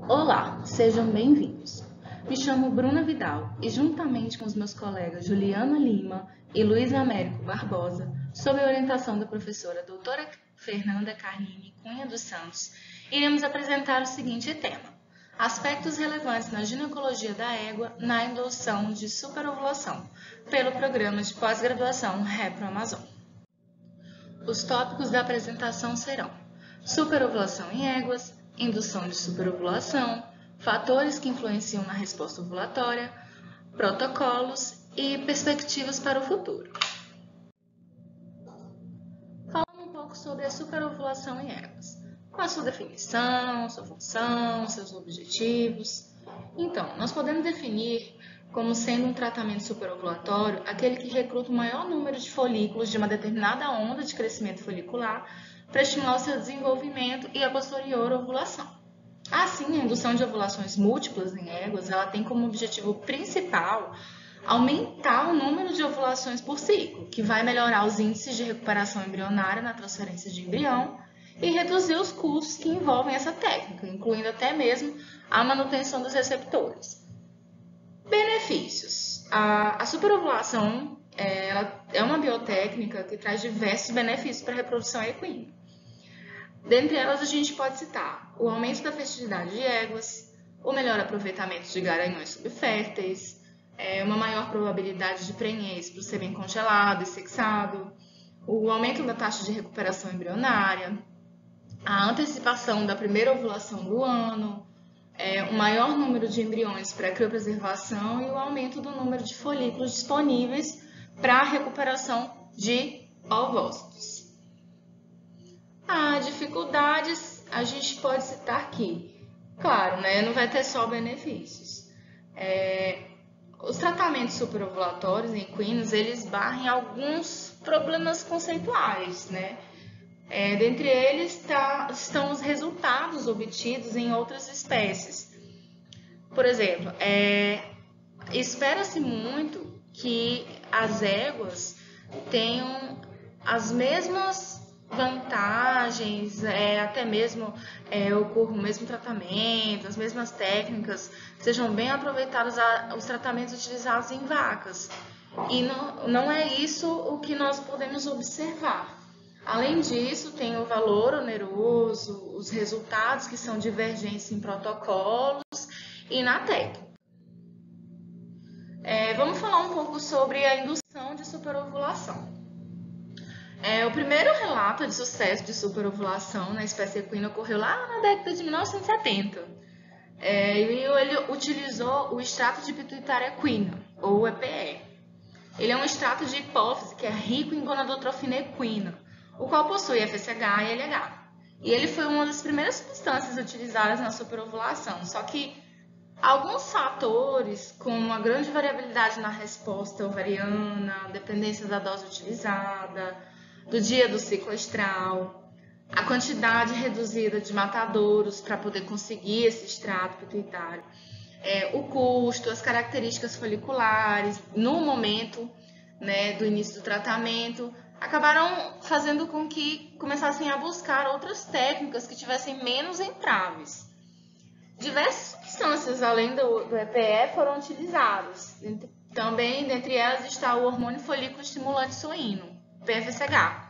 Olá, sejam bem-vindos. Me chamo Bruna Vidal e, juntamente com os meus colegas Juliana Lima e Luiz Américo Barbosa, sob a orientação da professora doutora Fernanda Carlini Cunha dos Santos, iremos apresentar o seguinte tema: aspectos relevantes na ginecologia da égua na indução de superovulação, pelo programa de pós-graduação Repro-Amazon. Os tópicos da apresentação serão superovulação em éguas, indução de superovulação, fatores que influenciam na resposta ovulatória, protocolos e perspectivas para o futuro. Falando um pouco sobre a superovulação em éguas. Qual a sua definição, sua função, seus objetivos? Então, nós podemos definir como sendo um tratamento superovulatório aquele que recruta o maior número de folículos de uma determinada onda de crescimento folicular para estimular o seu desenvolvimento e a posterior ovulação. Assim, a indução de ovulações múltiplas em éguas, ela tem como objetivo principal aumentar o número de ovulações por ciclo, que vai melhorar os índices de recuperação embrionária na transferência de embrião e reduzir os custos que envolvem essa técnica, incluindo até mesmo a manutenção dos receptores. Benefícios. A superovulação ela é uma biotécnica que traz diversos benefícios para a reprodução equina. Dentre elas, a gente pode citar o aumento da fertilidade de éguas, o melhor aproveitamento de garanhões subférteis, uma maior probabilidade de prenhez para o sêmen congelado e sexado, o aumento da taxa de recuperação embrionária, a antecipação da primeira ovulação do ano, o maior número de embriões para criopreservação e o aumento do número de folículos disponíveis para a recuperação de ovócitos. Dificuldades a gente pode citar aqui. Claro, não vai ter só benefícios. Os tratamentos superovulatórios em equinos, eles barram alguns problemas conceituais, Dentre eles estão os resultados obtidos em outras espécies. Por exemplo, espera-se muito que as éguas tenham as mesmas vantagens, até mesmo ocorra o mesmo tratamento, as mesmas técnicas, sejam bem aproveitados os tratamentos utilizados em vacas. E não é isso o que nós podemos observar. Além disso, tem o valor oneroso, os resultados que são divergentes em protocolos e na técnica. Vamos falar um pouco sobre a indução de superovulação. O primeiro relato de sucesso de superovulação na espécie equina ocorreu lá na década de 1970. E ele utilizou o extrato de pituitária equina, ou EPE. Ele é um extrato de hipófise que é rico em gonadotrofina equina, o qual possui FSH e LH. E ele foi uma das primeiras substâncias utilizadas na superovulação, só que alguns fatores, como a grande variabilidade na resposta ovariana, dependência da dose utilizada, do dia do ciclo estral, a quantidade reduzida de matadouros para poder conseguir esse extrato pituitário, o custo, as características foliculares no momento do início do tratamento, acabaram fazendo com que começassem a buscar outras técnicas que tivessem menos entraves. Diversas substâncias além do EPE foram utilizadas. Também, dentre elas, está o hormônio folículo estimulante suíno, PFSH.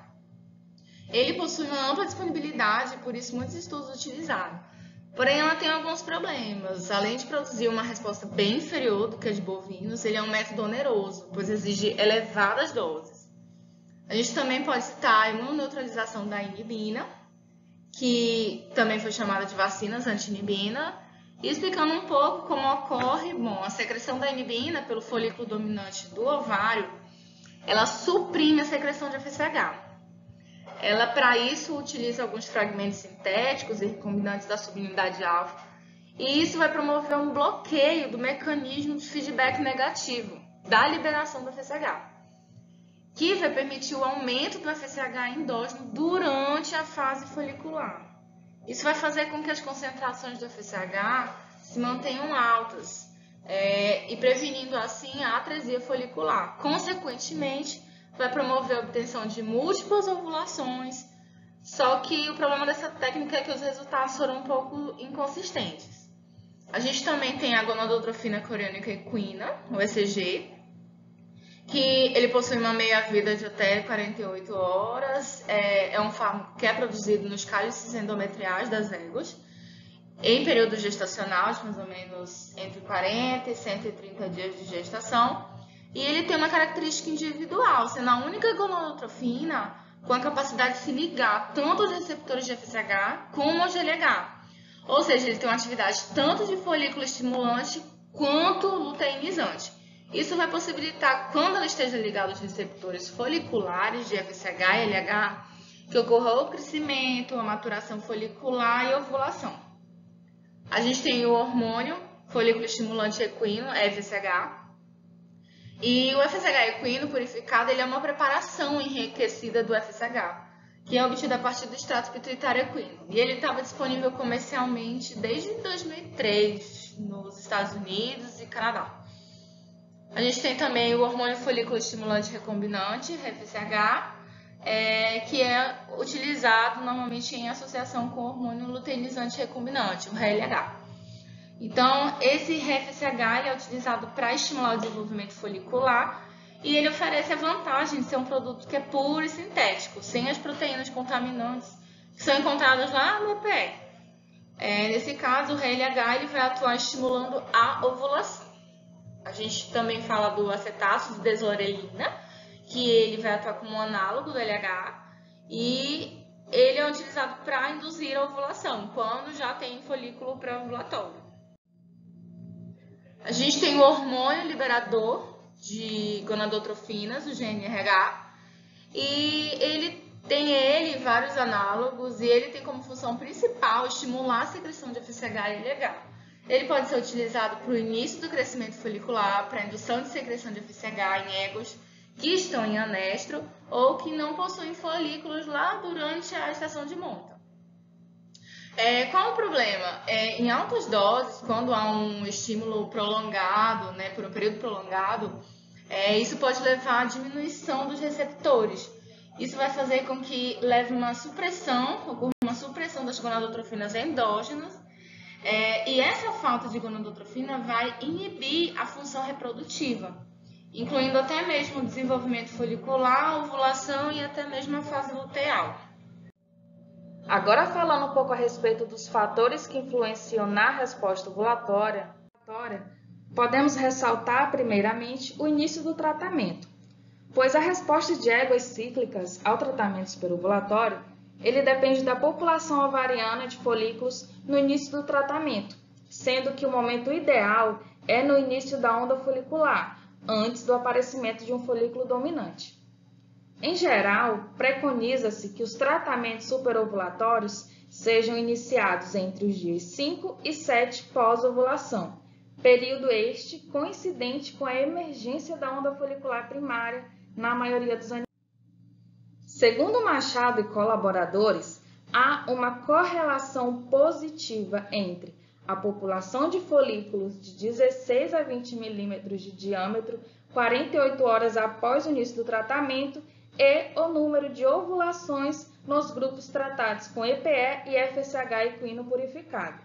Ele possui uma ampla disponibilidade e por isso muitos estudos utilizaram. Porém, ela tem alguns problemas. Além de produzir uma resposta bem inferior do que a de bovinos, ele é um método oneroso, pois exige elevadas doses. A gente também pode citar a imunoneutralização da inibina, que também foi chamada de vacinas anti-inibina, e explicando um pouco como ocorre a secreção da inibina pelo folículo dominante do ovário, ela suprime a secreção de FSH. Ela, para isso, utiliza alguns fragmentos sintéticos e recombinantes da subunidade alfa, e isso vai promover um bloqueio do mecanismo de feedback negativo da liberação do FSH, que vai permitir o aumento do FSH endógeno durante a fase folicular. Isso vai fazer com que as concentrações do FSH se mantenham altas e prevenindo assim a atresia folicular. Consequentemente, vai promover a obtenção de múltiplas ovulações, só que o problema dessa técnica é que os resultados foram um pouco inconsistentes. A gente também tem a gonadotrofina coriônica equina, o ECG, que ele possui uma meia-vida de até 48 horas. É um fármaco que é produzido nos cálices endometriais das éguas, em período gestacional, de mais ou menos entre 40 e 130 dias de gestação. E ele tem uma característica individual, sendo a única gonadotrofina com a capacidade de se ligar tanto aos receptores de FSH como aos GLH. Ou seja, ele tem uma atividade tanto de folículo estimulante quanto luteinizante. Isso vai possibilitar, quando ela esteja ligada aos receptores foliculares de FSH e LH, que ocorra o crescimento, a maturação folicular e a ovulação. A gente tem o hormônio folículo estimulante equino, FSH, e o FSH equino purificado ele é uma preparação enriquecida do FSH, que é obtido a partir do extrato pituitário equino. E ele estava disponível comercialmente desde 2003 nos Estados Unidos e Canadá. A gente tem também o hormônio folículo estimulante recombinante, FSH, que é utilizado normalmente em associação com o hormônio luteinizante recombinante, o RLH. Então, esse FSH ele é utilizado para estimular o desenvolvimento folicular e ele oferece a vantagem de ser um produto que é puro e sintético, sem as proteínas contaminantes que são encontradas lá no EPE. Nesse caso, o RLH ele vai atuar estimulando a ovulação. A gente também fala do acetato de desorelina, que ele vai atuar como um análogo do LH e ele é utilizado para induzir a ovulação, quando já tem folículo pré-ovulatório. A gente tem o hormônio liberador de gonadotrofinas, o GnRH, e ele tem vários análogos e ele tem como função principal estimular a secreção de FSH e LH. Ele pode ser utilizado para o início do crescimento folicular, para a indução de secreção de FSH em égos que estão em anestro ou que não possuem folículos lá durante a estação de monta. Qual o problema? Em altas doses, quando há um estímulo prolongado, por um período prolongado, isso pode levar à diminuição dos receptores. Isso vai fazer com que leve uma supressão das gonadotrofinas endógenas, e essa falta de gonadotrofina vai inibir a função reprodutiva, incluindo até mesmo o desenvolvimento folicular, a ovulação e até mesmo a fase luteal. Agora, falando um pouco a respeito dos fatores que influenciam na resposta ovulatória, podemos ressaltar primeiramente o início do tratamento, pois a resposta de éguas cíclicas ao tratamento superovulatório ele depende da população ovariana de folículos no início do tratamento, sendo que o momento ideal é no início da onda folicular, antes do aparecimento de um folículo dominante. Em geral, preconiza-se que os tratamentos superovulatórios sejam iniciados entre os dias 5 e 7 pós-ovulação, período este coincidente com a emergência da onda folicular primária na maioria dos animais. Segundo Machado e colaboradores, há uma correlação positiva entre a população de folículos de 16 a 20 milímetros de diâmetro 48 horas após o início do tratamento e o número de ovulações nos grupos tratados com EPE e FSH equino purificado.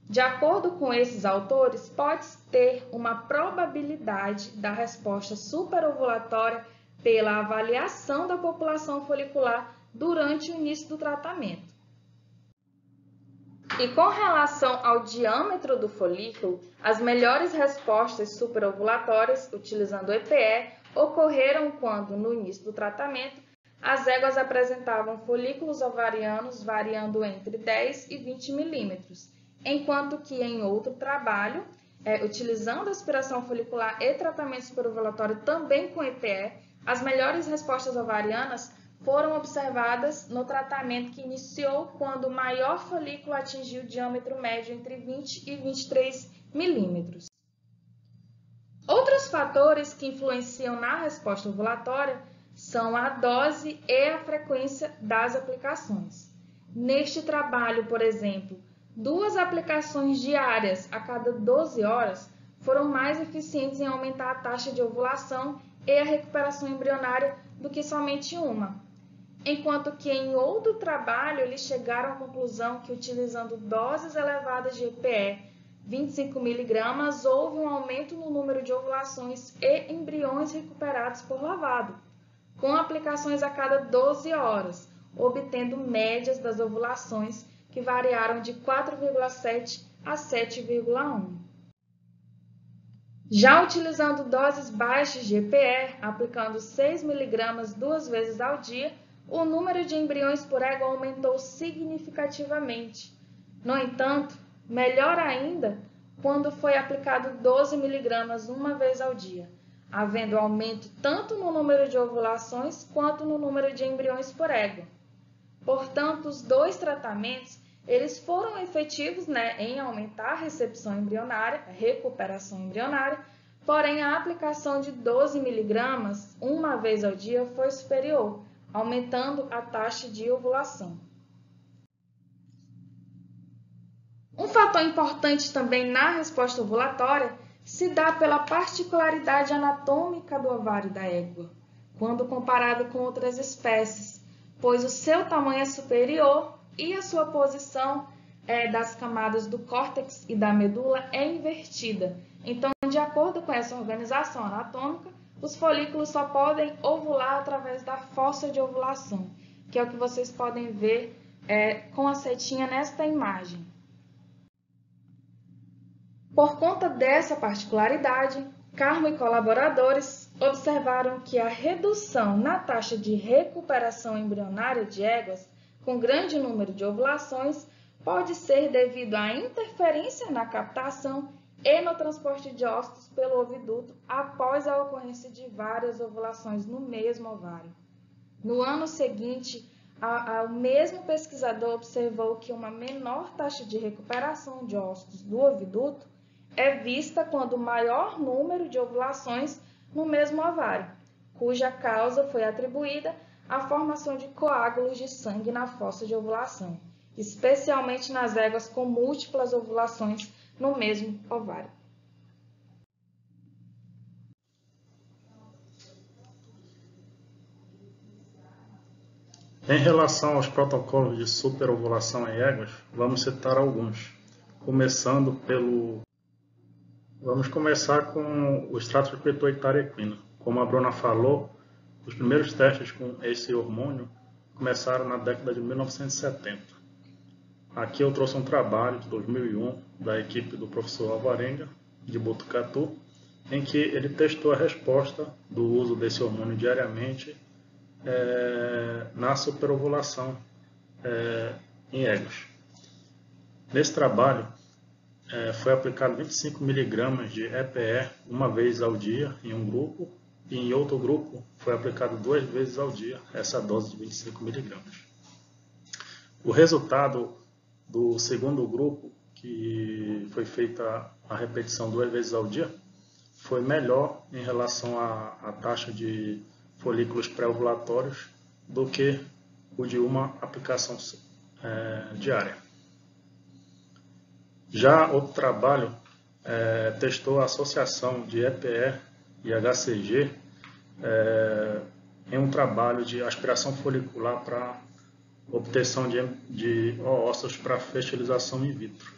De acordo com esses autores, pode-se ter uma probabilidade da resposta superovulatória pela avaliação da população folicular durante o início do tratamento. E com relação ao diâmetro do folículo, as melhores respostas superovulatórias, utilizando o EPE, ocorreram quando, no início do tratamento, as éguas apresentavam folículos ovarianos variando entre 10 e 20 milímetros, enquanto que em outro trabalho, utilizando aspiração folicular e tratamento superovulatório também com EPE, as melhores respostas ovarianas foram observadas no tratamento que iniciou quando o maior folículo atingiu o diâmetro médio entre 20 e 23 milímetros. Outros fatores que influenciam na resposta ovulatória são a dose e a frequência das aplicações. Neste trabalho, por exemplo, 2 aplicações diárias a cada 12 horas foram mais eficientes em aumentar a taxa de ovulação e a recuperação embrionária do que somente uma. Enquanto que em outro trabalho eles chegaram à conclusão que utilizando doses elevadas de EPE 25 mg, houve um aumento no número de ovulações e embriões recuperados por lavado, com aplicações a cada 12 horas, obtendo médias das ovulações que variaram de 4,7 a 7,1. Já utilizando doses baixas de EPE, aplicando 6 mg 2 vezes ao dia, o número de embriões por égua aumentou significativamente. No entanto, melhor ainda quando foi aplicado 12 mg uma vez ao dia, havendo aumento tanto no número de ovulações quanto no número de embriões por égua. Portanto, os dois tratamentos eles foram efetivos em aumentar a recepção embrionária, a recuperação embrionária, porém a aplicação de 12 mg uma vez ao dia foi superior, aumentando a taxa de ovulação. Um fator importante também na resposta ovulatória se dá pela particularidade anatômica do ovário da égua, quando comparado com outras espécies, pois o seu tamanho é superior e a sua posição das camadas do córtex e da medula é invertida. Então, de acordo com essa organização anatômica, os folículos só podem ovular através da fossa de ovulação, que é o que vocês podem ver com a setinha nesta imagem. Por conta dessa particularidade, Carmo e colaboradores observaram que a redução na taxa de recuperação embrionária de éguas com grande número de ovulações pode ser devido à interferência na captação e no transporte de óvulos pelo oviduto após a ocorrência de várias ovulações no mesmo ovário. No ano seguinte, o mesmo pesquisador observou que uma menor taxa de recuperação de óvulos do oviduto é vista quando o maior número de ovulações no mesmo ovário, cuja causa foi atribuída à formação de coágulos de sangue na fossa de ovulação, especialmente nas éguas com múltiplas ovulações no mesmo ovário. Em relação aos protocolos de superovulação em éguas, vamos citar alguns, Vamos começar com o extrato de pituitária equina. Como a Bruna falou, os primeiros testes com esse hormônio começaram na década de 1970. Aqui eu trouxe um trabalho de 2001 da equipe do professor Alvarenga, de Botucatu, em que ele testou a resposta do uso desse hormônio diariamente na superovulação em éguas. Nesse trabalho, foi aplicado 25 mg de EPE uma vez ao dia em um grupo, e em outro grupo foi aplicado 2 vezes ao dia essa dose de 25 mg. O resultado do segundo grupo, que foi feita a repetição 2 vezes ao dia, foi melhor em relação à taxa de folículos pré-ovulatórios do que o de uma aplicação diária. Já outro trabalho testou a associação de EPE e HCG em um trabalho de aspiração folicular para obtenção de oocytos para fertilização in vitro.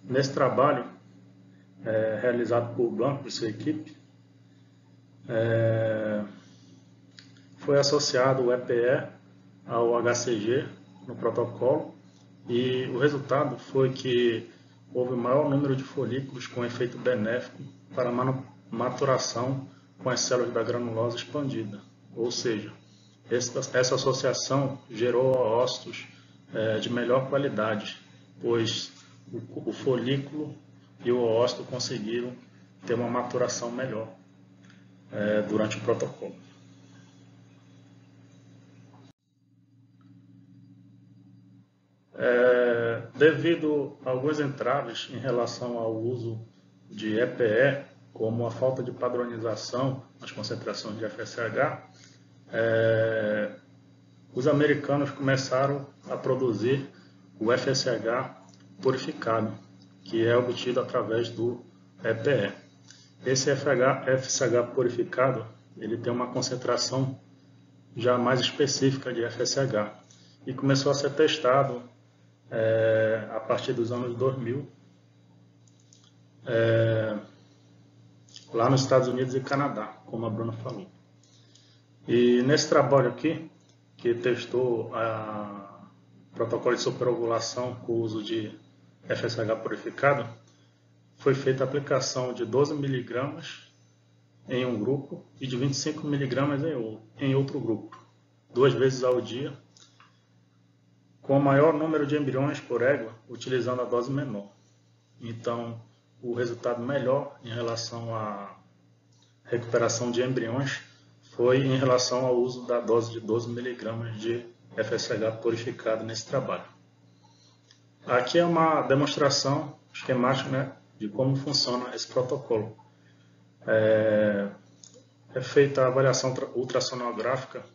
Nesse trabalho, realizado por Blanco e sua equipe, foi associado o EPE ao HCG no protocolo, e o resultado foi que houve maior número de folículos com efeito benéfico para a maturação com as células da granulose expandida. Ou seja, essa associação gerou oocytos de melhor qualidade, pois o folículo e o oócito conseguiram ter uma maturação melhor durante o protocolo. Devido a alguns entraves em relação ao uso de EPE, como a falta de padronização nas concentrações de FSH, os americanos começaram a produzir o FSH purificado, que é obtido através do EPE. Esse FSH purificado, ele tem uma concentração já mais específica de FSH e começou a ser testado a partir dos anos 2000 lá nos Estados Unidos e Canadá, como a Bruna falou. E nesse trabalho aqui, que testou o protocolo de superovulação com o uso de FSH purificado, foi feita a aplicação de 12 mg em um grupo e de 25 mg em outro grupo, 2 vezes ao dia, com o maior número de embriões por égua, utilizando a dose menor. Então, o resultado melhor em relação à recuperação de embriões foi em relação ao uso da dose de 12 mg de FSH purificado nesse trabalho. Aqui é uma demonstração esquemática, né, de como funciona esse protocolo. É feita a avaliação ultrassonográfica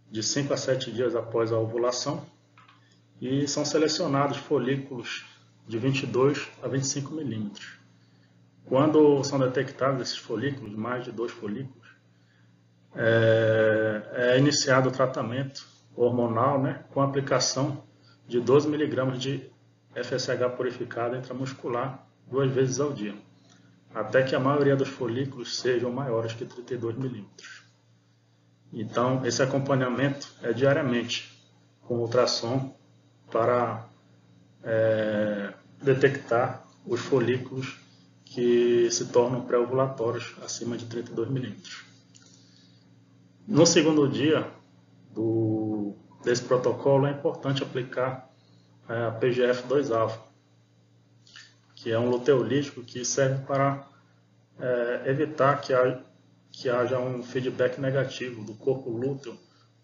de 5 a 7 dias após a ovulação e são selecionados folículos de 22 a 25 milímetros. Quando são detectados esses folículos, mais de 2 folículos, é iniciado o tratamento hormonal, né, com a aplicação de 12 mg de FSH purificado intramuscular 2 vezes ao dia, até que a maioria dos folículos sejam maiores que 32 milímetros. Então, esse acompanhamento é diariamente, com ultrassom, para detectar os folículos que se tornam pré-ovulatórios acima de 32 milímetros. No segundo dia desse protocolo, é importante aplicar a PGF2-alfa, que é um luteolítico que serve para evitar que haja um feedback negativo do corpo lúteo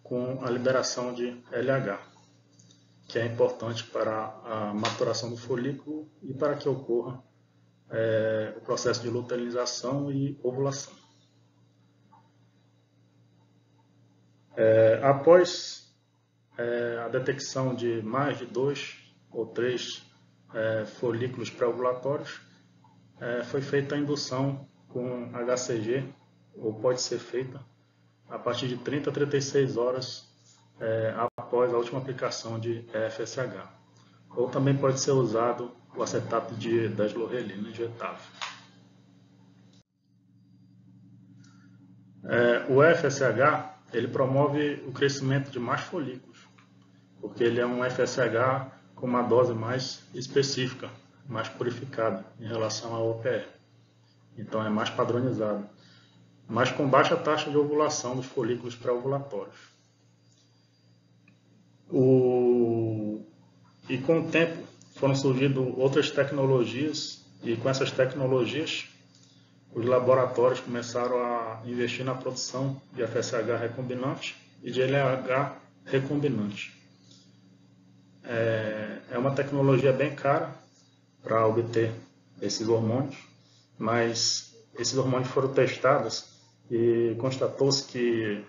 com a liberação de LH, que é importante para a maturação do folículo e para que ocorra o processo de luteinização e ovulação. Após a detecção de mais de 2 ou 3 folículos pré-ovulatórios, foi feita a indução com HCG, ou pode ser feita a partir de 30 a 36 horas após a última aplicação de FSH. Ou também pode ser usado o acetato de deslorelina injetável. O FSH ele promove o crescimento de mais folículos, porque ele é um FSH com uma dose mais específica, mais purificada em relação ao OPE. Então é mais padronizado, mas com baixa taxa de ovulação dos folículos pré-ovulatórios. E com o tempo foram surgindo outras tecnologias, e com essas tecnologias os laboratórios começaram a investir na produção de FSH recombinante e de LH recombinante. É uma tecnologia bem cara para obter esses hormônios, mas esses hormônios foram testados e constatou-se que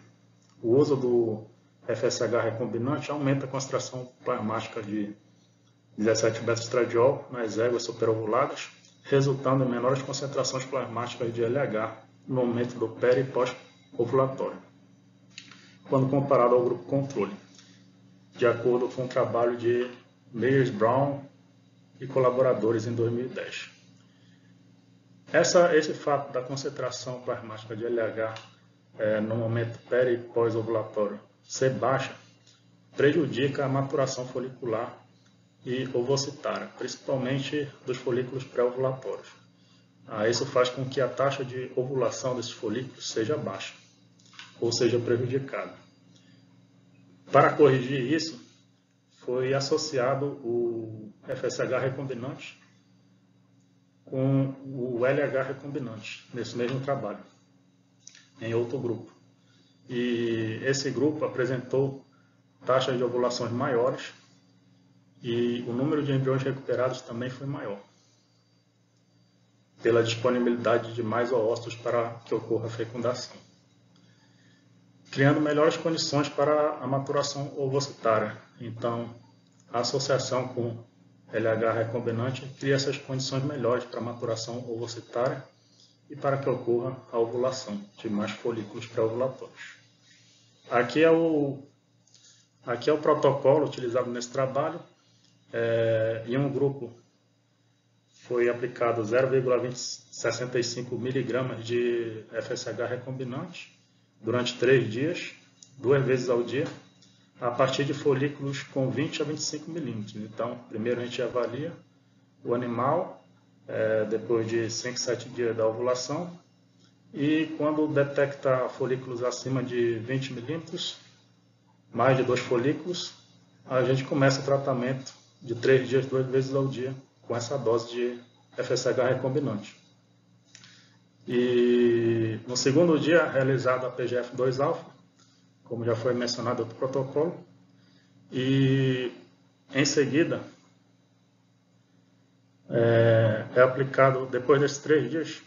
o uso do FSH recombinante aumenta a concentração plasmática de 17-beta-estradiol nas éguas superovuladas, resultando em menores concentrações plasmáticas de LH no momento do peri e pós-ovulatório, quando comparado ao grupo controle, de acordo com o trabalho de Myers-Brown e colaboradores em 2010. Esse fato da concentração plasmática de LH no momento peri e pós-ovulatório ser baixa prejudica a maturação folicular e ovocitária, principalmente dos folículos pré-ovulatórios. Isso faz com que a taxa de ovulação desses folículos seja baixa, ou seja prejudicada. Para corrigir isso, foi associado o FSH recombinante com o LH recombinante, nesse mesmo trabalho, em outro grupo. E esse grupo apresentou taxas de ovulações maiores e o número de embriões recuperados também foi maior, pela disponibilidade de mais oócitos para que ocorra a fecundação, criando melhores condições para a maturação ovocitária. Então, a associação com LH recombinante cria essas condições melhores para a maturação ovocitária e para que ocorra a ovulação de mais folículos pré-ovulatórios. Aqui é o protocolo utilizado nesse trabalho. Em um grupo foi aplicado 0,65 miligramas de FSH recombinante durante 3 dias, 2 vezes ao dia, a partir de folículos com 20 a 25 milímetros. Então, primeiro a gente avalia o animal, depois de 5 a 7 dias da ovulação, e quando detecta folículos acima de 20 milímetros, mais de 2 folículos, a gente começa o tratamento de 3 dias, 2 vezes ao dia, com essa dose de FSH recombinante. E no segundo dia, realizado a PGF-2-alfa, como já foi mencionado no protocolo, e em seguida é aplicado, depois desses 3 dias,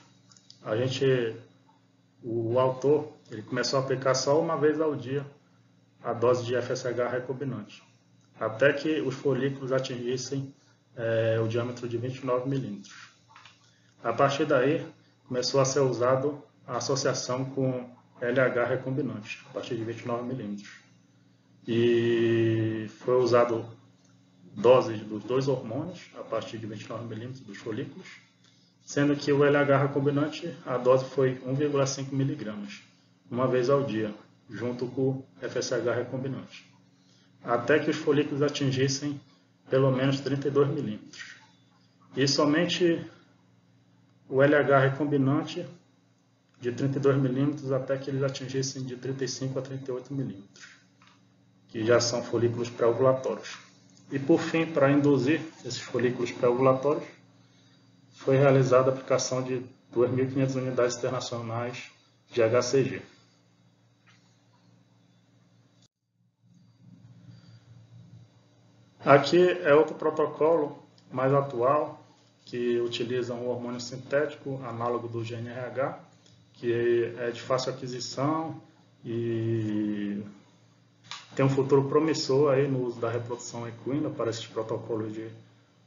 o autor ele começou a aplicar só uma vez ao dia a dose de FSH recombinante, até que os folículos atingissem o diâmetro de 29 milímetros. A partir daí, começou a ser usado a associação com LH recombinante, a partir de 29 milímetros. E foi usado doses dos 2 hormônios, a partir de 29 milímetros dos folículos, sendo que o LH recombinante, a dose foi 1,5 miligramas, uma vez ao dia, junto com o FSH recombinante, até que os folículos atingissem pelo menos 32 milímetros. E somente o LH recombinante de 32 milímetros até que eles atingissem de 35 a 38 milímetros, que já são folículos pré-ovulatórios. E por fim, para induzir esses folículos pré-ovulatórios, foi realizada a aplicação de 2.500 unidades internacionais de HCG. Aqui é outro protocolo mais atual, que utiliza um hormônio sintético análogo do GnRH, que é de fácil aquisição e tem um futuro promissor aí no uso da reprodução equina para esses protocolos de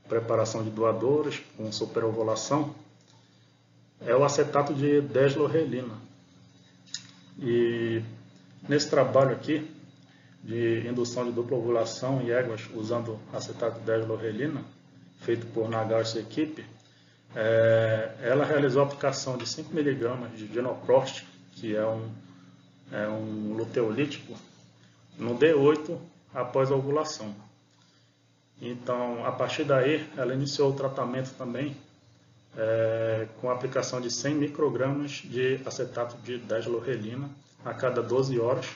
preparação de doadores com superovulação. É o acetato de deslorelina. E nesse trabalho aqui de indução de dupla ovulação em éguas usando acetato de deslorelina, feito por Nagal e sua equipe, ela realizou a aplicação de 5 mg de dinoprost, que é um luteolítico, no D8 após a ovulação. Então, a partir daí, ela iniciou o tratamento também com a aplicação de 100 microgramas de acetato de deslorelina a cada 12 horas,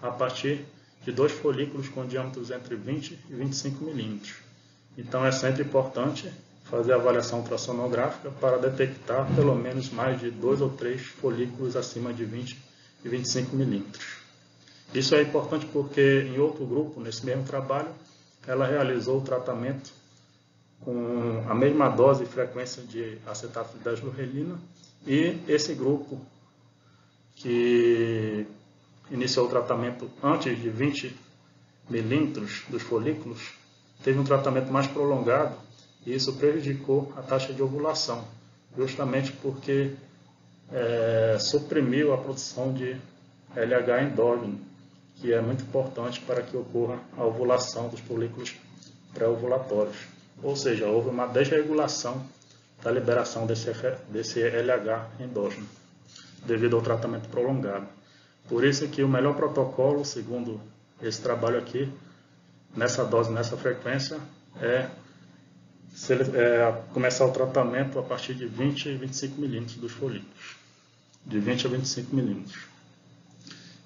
a partir de 2 folículos com diâmetros entre 20 e 25 milímetros. Então, é sempre importante fazer a avaliação ultrassonográfica para detectar pelo menos mais de 2 ou 3 folículos acima de 20 e 25 milímetros. Isso é importante porque em outro grupo, nesse mesmo trabalho, ela realizou o tratamento com a mesma dose e frequência de acetato de deslorelina, e esse grupo que iniciou o tratamento antes de 20 milímetros dos folículos teve um tratamento mais prolongado, e isso prejudicou a taxa de ovulação, justamente porque suprimiu a produção de LH endógeno, que é muito importante para que ocorra a ovulação dos folículos pré-ovulatórios. Ou seja, houve uma desregulação da liberação desse LH endógeno, devido ao tratamento prolongado. Por isso que o melhor protocolo, segundo esse trabalho aqui, nessa dose, nessa frequência, começar o tratamento a partir de 20 e 25 milímetros dos folículos. De 20 a 25 milímetros.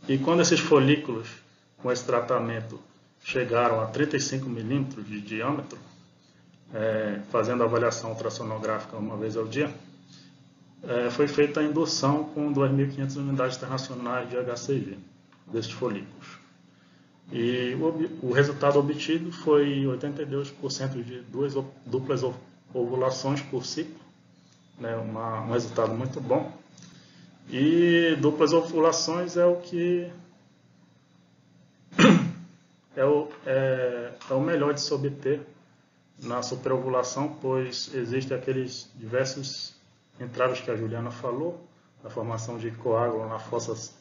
E quando esses folículos com esse tratamento chegaram a 35 milímetros de diâmetro, fazendo a avaliação ultrassonográfica uma vez ao dia, foi feita a indução com 2.500 unidades internacionais de HCG desses folículos. E o resultado obtido foi 82% de duplas ovulações por ciclo, né, um resultado muito bom. E duplas ovulações é o que é o melhor de se obter na superovulação, pois existem aqueles diversos entraves que a Juliana falou, a formação de coágulo na fossa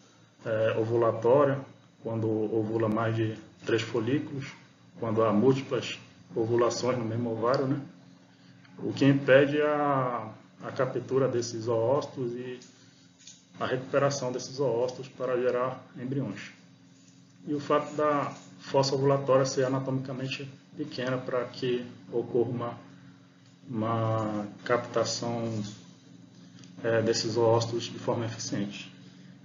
ovulatória, quando ovula mais de 3 folículos, quando há múltiplas ovulações no mesmo ovário, né? o que impede a captura desses zoócitos e a recuperação desses zoócitos para gerar embriões. E o fato da fossa ovulatória ser anatomicamente pequena para que ocorra uma captação desses zoócitos de forma eficiente.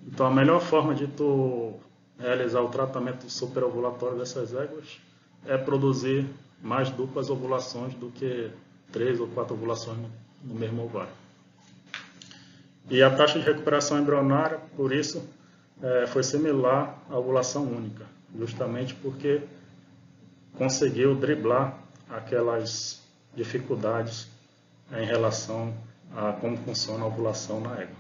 Então, a melhor forma de tu realizar o tratamento superovulatório dessas éguas é produzir mais duplas ovulações do que 3 ou 4 ovulações no mesmo ovário. E a taxa de recuperação embrionária, por isso, foi similar à ovulação única, justamente porque conseguiu driblar aquelas dificuldades em relação a como funciona a ovulação na égua,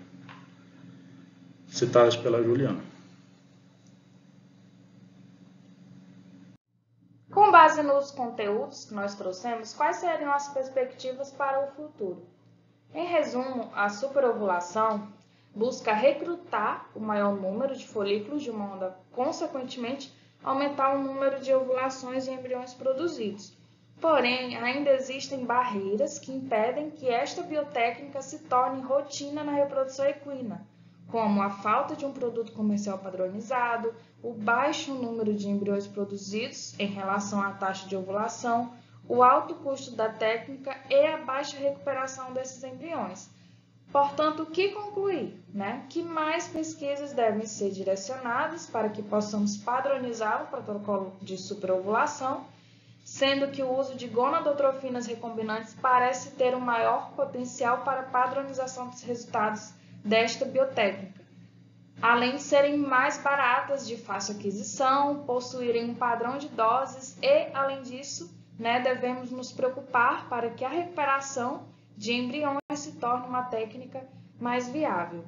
citadas pela Juliana. Com base nos conteúdos que nós trouxemos, quais seriam as perspectivas para o futuro? Em resumo, a superovulação busca recrutar o maior número de folículos de uma onda, consequentemente, aumentar o número de ovulações e embriões produzidos. Porém, ainda existem barreiras que impedem que esta biotécnica se torne rotina na reprodução equina, como a falta de um produto comercial padronizado, o baixo número de embriões produzidos em relação à taxa de ovulação, o alto custo da técnica e a baixa recuperação desses embriões. Portanto, o que concluir? Que mais pesquisas devem ser direcionadas para que possamos padronizar o protocolo de superovulação, sendo que o uso de gonadotrofinas recombinantes parece ter um maior potencial para a padronização dos resultados desta biotécnica, além de serem mais baratas, de fácil aquisição, possuírem um padrão de doses e, além disso, devemos nos preocupar para que a recuperação de embriões se torne uma técnica mais viável.